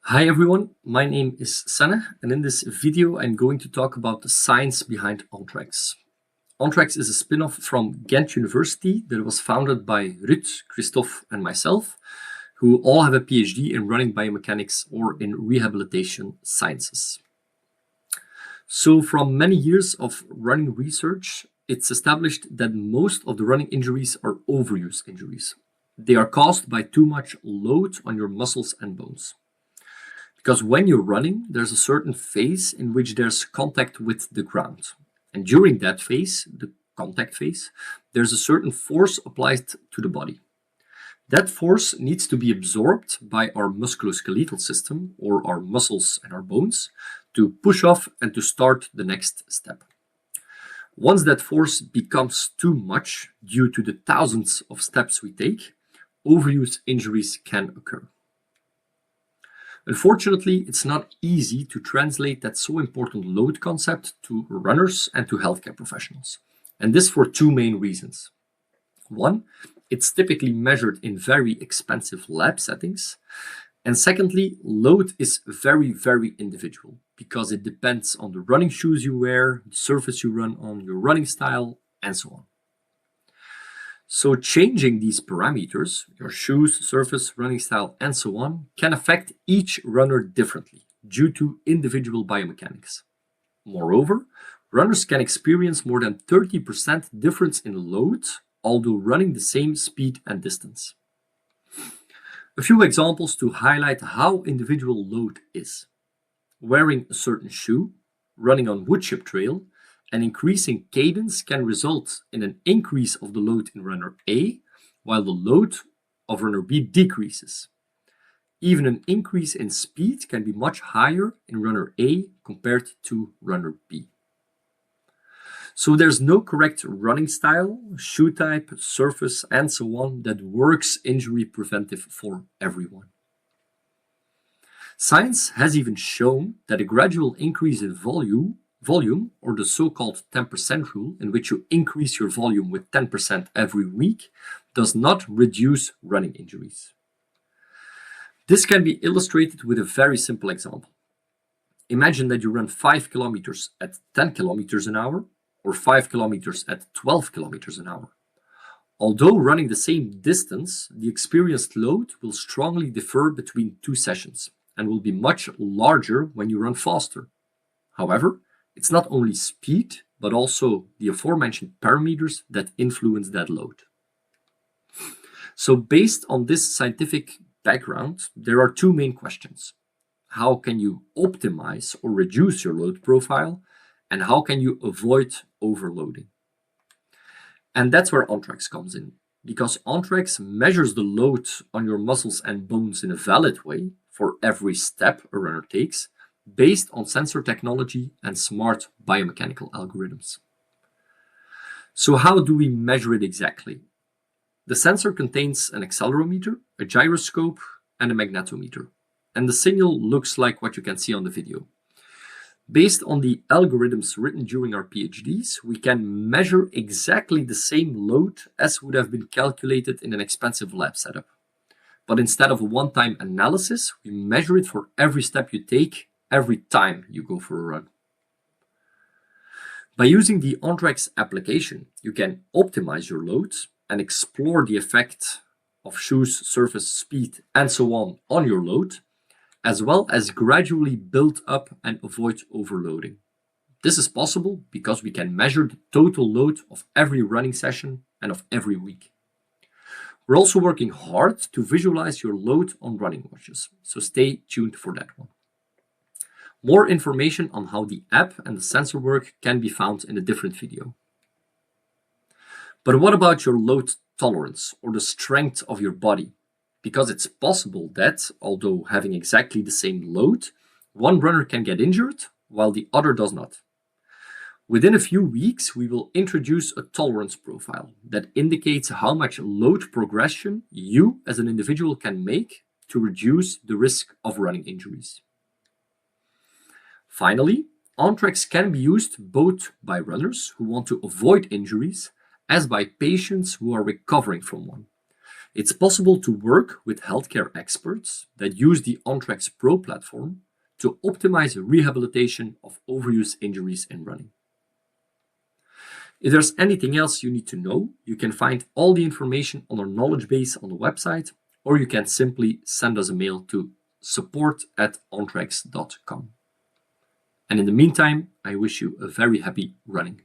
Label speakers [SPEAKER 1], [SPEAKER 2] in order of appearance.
[SPEAKER 1] Hi everyone, my name is Sanne, and in this video I'm going to talk about the science behind OnTracx. OnTracx is a spin-off from Ghent University that was founded by Ruud, Christophe and myself, who all have a PhD in running biomechanics or in rehabilitation sciences. So from many years of running research, it's established that most of the running injuries are overuse injuries. They are caused by too much load on your muscles and bones. Because when you're running, there's a certain phase in which there's contact with the ground. And during that phase, the contact phase, there's a certain force applied to the body. That force needs to be absorbed by our musculoskeletal system, or our muscles and our bones, to push off and to start the next step. Once that force becomes too much due to the thousands of steps we take, overuse injuries can occur. Unfortunately, it's not easy to translate that so important load concept to runners and to healthcare professionals. And this for two main reasons. One, it's typically measured in very expensive lab settings. And secondly, load is very, very individual because it depends on the running shoes you wear, the surface you run on, your running style, and so on. So changing these parameters, your shoes, surface, running style, and so on, can affect each runner differently due to individual biomechanics. Moreover, runners can experience more than 30% difference in load, although running the same speed and distance. A few examples to highlight how individual load is. Wearing a certain shoe, running on wood chip trail, and increasing cadence can result in an increase of the load in runner A, while the load of runner B decreases. Even an increase in speed can be much higher in runner A compared to runner B. So there's no correct running style, shoe type, surface, and so on that works injury preventive for everyone. Science has even shown that a gradual increase in volume, or the so-called 10% rule, in which you increase your volume with 10% every week, does not reduce running injuries. This can be illustrated with a very simple example. Imagine that you run 5 kilometers at 10 kilometers an hour, or 5 kilometers at 12 kilometers an hour. Although running the same distance, the experienced load will strongly differ between two sessions and will be much larger when you run faster. However, it's not only speed, but also the aforementioned parameters that influence that load. So based on this scientific background, there are two main questions. How can you optimize or reduce your load profile? And how can you avoid overloading? And that's where OnTracx comes in, because OnTracx measures the load on your muscles and bones in a valid way for every step a runner takes, based on sensor technology and smart biomechanical algorithms. So how do we measure it exactly? The sensor contains an accelerometer, a gyroscope, and a magnetometer. And the signal looks like what you can see on the video. Based on the algorithms written during our PhDs, we can measure exactly the same load as would have been calculated in an expensive lab setup. But instead of a one-time analysis, we measure it for every step you take, every time you go for a run. By using the OnTracx application, you can optimize your loads and explore the effect of shoes, surface, speed, and so on your load, as well as gradually build up and avoid overloading. This is possible because we can measure the total load of every running session and of every week. We're also working hard to visualize your load on running watches, so stay tuned for that one. More information on how the app and the sensor work can be found in a different video. But what about your load tolerance or the strength of your body? Because it's possible that, although having exactly the same load, one runner can get injured while the other does not. Within a few weeks, we will introduce a tolerance profile that indicates how much load progression you as an individual can make to reduce the risk of running injuries. Finally, OnTracx can be used both by runners who want to avoid injuries as by patients who are recovering from one. It's possible to work with healthcare experts that use the OnTracx Pro platform to optimize rehabilitation of overuse injuries in running. If there's anything else you need to know, you can find all the information on our knowledge base on the website, or you can simply send us a mail to support@ontrax.com. And in the meantime, I wish you a very happy running.